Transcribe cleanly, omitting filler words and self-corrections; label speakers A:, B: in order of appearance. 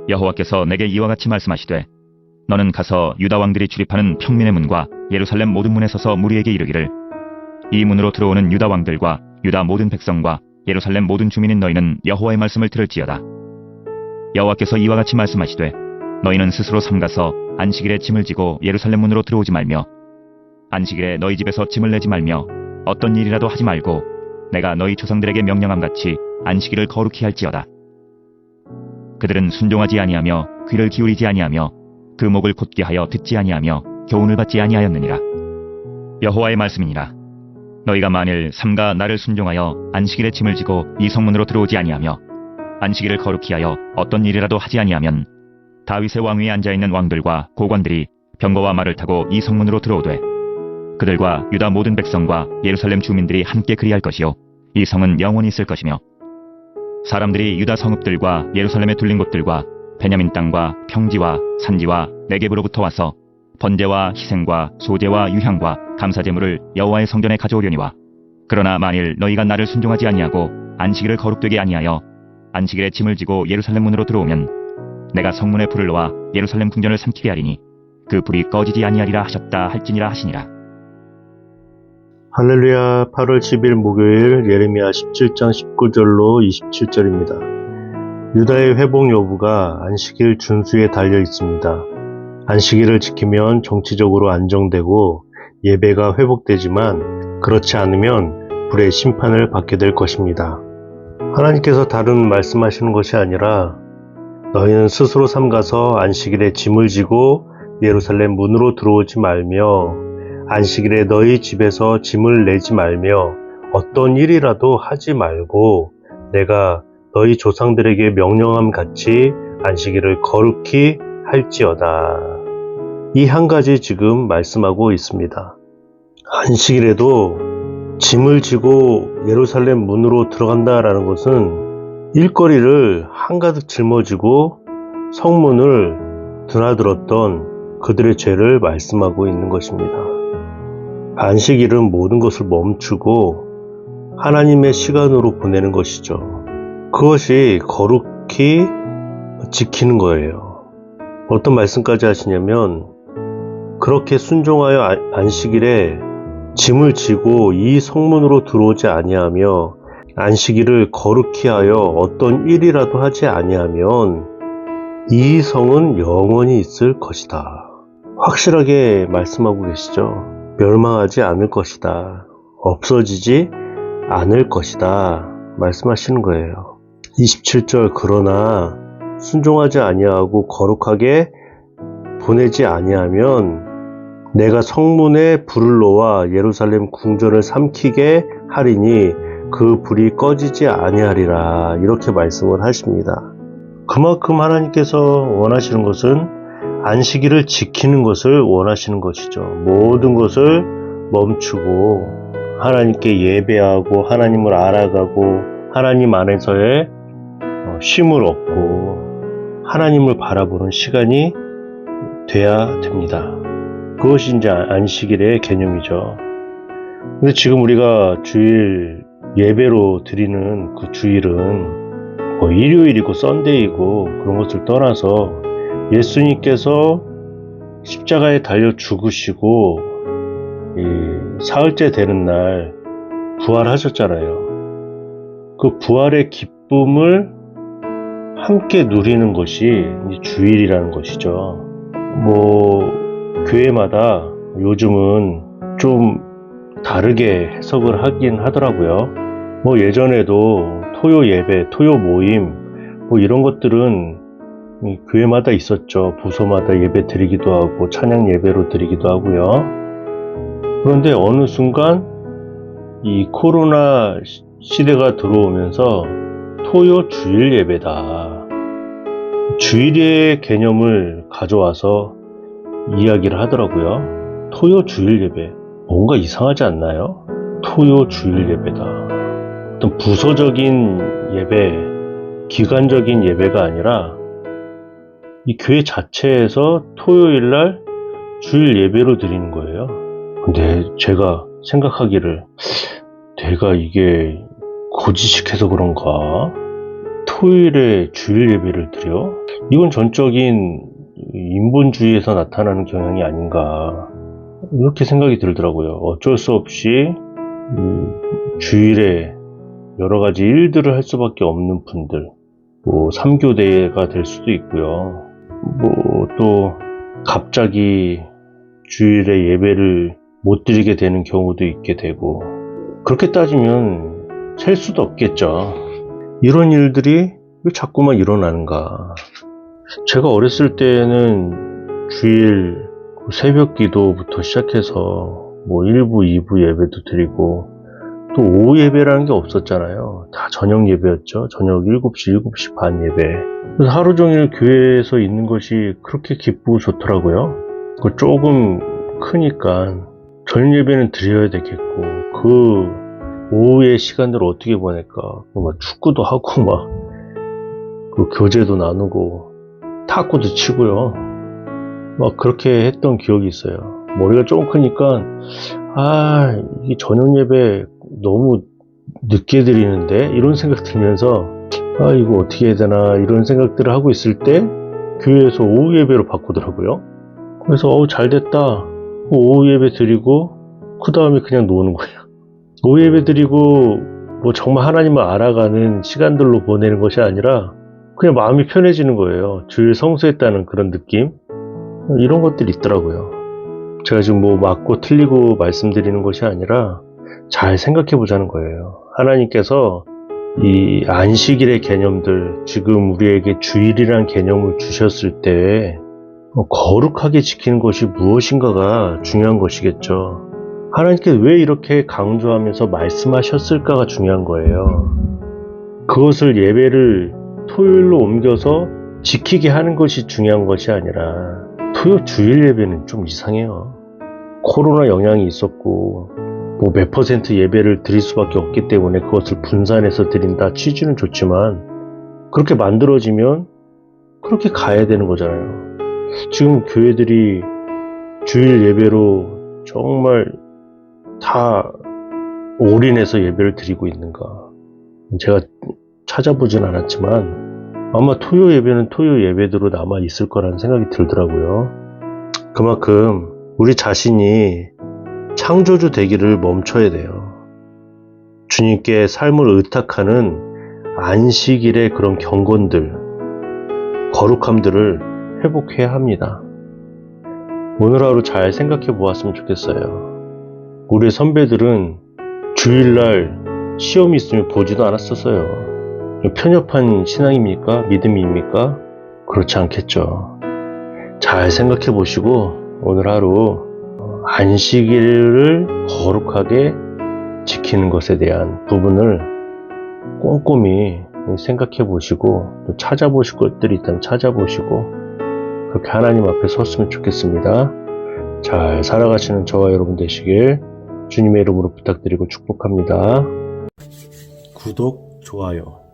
A: 여호와께서 내게 이와 같이 말씀하시되 너는 가서 유다 왕들이 출입하는 평민의 문과 예루살렘 모든 문에 서서 무리에게 이르기를 이 문으로 들어오는 유다 왕들과 유다 모든 백성과 예루살렘 모든 주민인 너희는 여호와의 말씀을 들을지어다. 여호와께서 이와 같이 말씀하시되 너희는 스스로 삼가서 안식일에 짐을 지고 예루살렘 문으로 들어오지 말며 안식일에 너희 집에서 짐을 내지 말며 어떤 일이라도 하지 말고 내가 너희 조상들에게 명령함 같이 안식일을 거룩히 할지어다. 그들은 순종하지 아니하며 귀를 기울이지 아니하며 그 목을 곧게 하여 듣지 아니하며 교훈을 받지 아니하였느니라. 여호와의 말씀이니라. 너희가 만일 삼가 나를 순종하여 안식일에 짐을 지고 이 성문으로 들어오지 아니하며 안식일을 거룩히 하여 어떤 일이라도 하지 아니하면 다윗의 왕위에 앉아있는 왕들과 고관들이 병거와 말을 타고 이 성문으로 들어오되 그들과 유다 모든 백성과 예루살렘 주민들이 함께 그리할 것이요 이 성은 영원히 있을 것이며 사람들이 유다 성읍들과 예루살렘의 둘린 곳들과 베냐민 땅과 평지와 산지와 네겝으로부터 와서 번제와 희생과 소제와 유향과 감사제물을 여호와의 성전에 가져오려니와 그러나 만일 너희가 나를 순종하지 아니하고 안식일을 거룩되게 아니하여 안식일에 짐을 지고 예루살렘 문으로 들어오면 내가 성문에 불을 놓아 예루살렘 궁전을 삼키게 하리니 그 불이 꺼지지 아니하리라 하셨다 할지니라 하시니라.
B: 할렐루야. 8월 10일 목요일 예레미야 17장 19절로 27절입니다. 유다의 회복 여부가 안식일 준수에 달려 있습니다. 안식일을 지키면 정치적으로 안정되고 예배가 회복되지만 그렇지 않으면 불의 심판을 받게 될 것입니다. 하나님께서 다른 말씀하시는 것이 아니라 너희는 스스로 삼가서 안식일에 짐을 지고 예루살렘 문으로 들어오지 말며 안식일에 너희 집에서 짐을 내지 말며 어떤 일이라도 하지 말고 내가 너희 조상들에게 명령함 같이 안식일을 거룩히 할지어다. 이 한 가지 지금 말씀하고 있습니다. 안식일에도 짐을 지고 예루살렘 문으로 들어간다라는 것은 일거리를 한가득 짊어지고 성문을 드나들었던 그들의 죄를 말씀하고 있는 것입니다. 안식일은 모든 것을 멈추고 하나님의 시간으로 보내는 것이죠. 그것이 거룩히 지키는 거예요. 어떤 말씀까지 하시냐면 그렇게 순종하여 안식일에 짐을 지고 이 성문으로 들어오지 아니하며 안식일을 거룩히 하여 어떤 일이라도 하지 아니하면 이 성은 영원히 있을 것이다. 확실하게 말씀하고 계시죠. 멸망하지 않을 것이다. 없어지지 않을 것이다. 말씀하시는 거예요. 27절 그러나 순종하지 아니하고 거룩하게 보내지 아니하면 내가 성문에 불을 놓아 예루살렘 궁전을 삼키게 하리니 그 불이 꺼지지 아니하리라. 이렇게 말씀을 하십니다. 그만큼 하나님께서 원하시는 것은 안식일을 지키는 것을 원하시는 것이죠. 모든 것을 멈추고 하나님께 예배하고 하나님을 알아가고 하나님 안에서의 쉼을 얻고 하나님을 바라보는 시간이 돼야 됩니다. 그것이 이제 안식일의 개념이죠. 근데 지금 우리가 주일 예배로 드리는 그 주일은 일요일이고 썬데이고 그런 것을 떠나서 예수님께서 십자가에 달려 죽으시고 사흘째 되는 날 부활하셨잖아요. 그 부활의 기쁨을 함께 누리는 것이 주일이라는 것이죠. 교회마다 요즘은 좀 다르게 해석을 하긴 하더라고요. 예전에도 토요 예배, 토요 모임 이런 것들은 교회마다 있었죠. 부서마다 예배 드리기도 하고 찬양 예배로 드리기도 하고요. 그런데 어느 순간 이 코로나 시대가 들어오면서 토요 주일 예배다. 주일의 개념을 가져와서 이야기를 하더라고요. 토요 주일 예배. 뭔가 이상하지 않나요? 토요 주일 예배다. 어떤 부서적인 예배, 기관적인 예배가 아니라 이 교회 자체에서 토요일날 주일 예배로 드리는 거예요. 근데 제가 생각하기를 내가 이게 고지식해서 그런가? 토요일에 주일 예배를 드려? 이건 전적인 인본주의에서 나타나는 경향이 아닌가, 이렇게 생각이 들더라고요. 어쩔 수 없이 주일에 여러 가지 일들을 할 수밖에 없는 분들, 뭐 3교대가 될 수도 있고요. 뭐 또 갑자기 주일에 예배를 못 드리게 되는 경우도 있게 되고, 그렇게 따지면 셀 수도 없겠죠. 이런 일들이 왜 자꾸만 일어나는가. 제가 어렸을 때는 주일 새벽 기도부터 시작해서 뭐 1부, 2부 예배도 드리고, 또 오후 예배라는 게 없었잖아요. 다 저녁 예배였죠. 저녁 7시, 7시 반 예배. 그래서 하루 종일 교회에서 있는 것이 그렇게 기쁘고 좋더라고요. 조금 크니까 저녁 예배는 드려야 되겠고, 그 오후의 시간들을 어떻게 보낼까. 막 축구도 하고, 그 교제도 나누고, 탁구도 치고요. 막 그렇게 했던 기억이 있어요. 머리가 조금 크니까, 이게 저녁 예배 너무 늦게 드리는데? 이런 생각 들면서, 이거 어떻게 해야 되나, 이런 생각들을 하고 있을 때, 교회에서 오후 예배로 바꾸더라고요. 그래서, 잘 됐다. 오후 예배 드리고, 그 다음에 그냥 노는 거예요. 오후 예배 드리고, 뭐 정말 하나님을 알아가는 시간들로 보내는 것이 아니라, 그냥 마음이 편해지는 거예요. 주일 성수했다는 그런 느낌? 이런 것들이 있더라고요. 제가 지금 뭐 맞고 틀리고 말씀드리는 것이 아니라 잘 생각해 보자는 거예요. 하나님께서 이 안식일의 개념들, 지금 우리에게 주일이란 개념을 주셨을 때 거룩하게 지키는 것이 무엇인가가 중요한 것이겠죠. 하나님께서 왜 이렇게 강조하면서 말씀하셨을까가 중요한 거예요. 그것을 예배를 토요일로 옮겨서 지키게 하는 것이 중요한 것이 아니라, 토요 주일 예배는 좀 이상해요. 코로나 영향이 있었고 뭐 몇 % 예배를 드릴 수밖에 없기 때문에 그것을 분산해서 드린다, 취지는 좋지만 그렇게 만들어지면 그렇게 가야 되는 거잖아요. 지금 교회들이 주일 예배로 정말 다 올인해서 예배를 드리고 있는가, 제가 찾아보진 않았지만 아마 토요 예배는 토요 예배대로 남아 있을 거라는 생각이 들더라고요. 그만큼 우리 자신이 창조주 되기를 멈춰야 돼요. 주님께 삶을 의탁하는 안식일의 그런 경건들, 거룩함들을 회복해야 합니다. 오늘 하루 잘 생각해 보았으면 좋겠어요. 우리 선배들은 주일날 시험이 있으면 보지도 않았었어요. 편협한 신앙입니까? 믿음입니까? 그렇지 않겠죠. 잘 생각해 보시고 오늘 하루 안식일을 거룩하게 지키는 것에 대한 부분을 꼼꼼히 생각해 보시고, 또 찾아보실 것들이 있다면 찾아보시고, 그렇게 하나님 앞에 섰으면 좋겠습니다. 잘 살아가시는 저와 여러분 되시길 주님의 이름으로 부탁드리고 축복합니다. 구독, 좋아요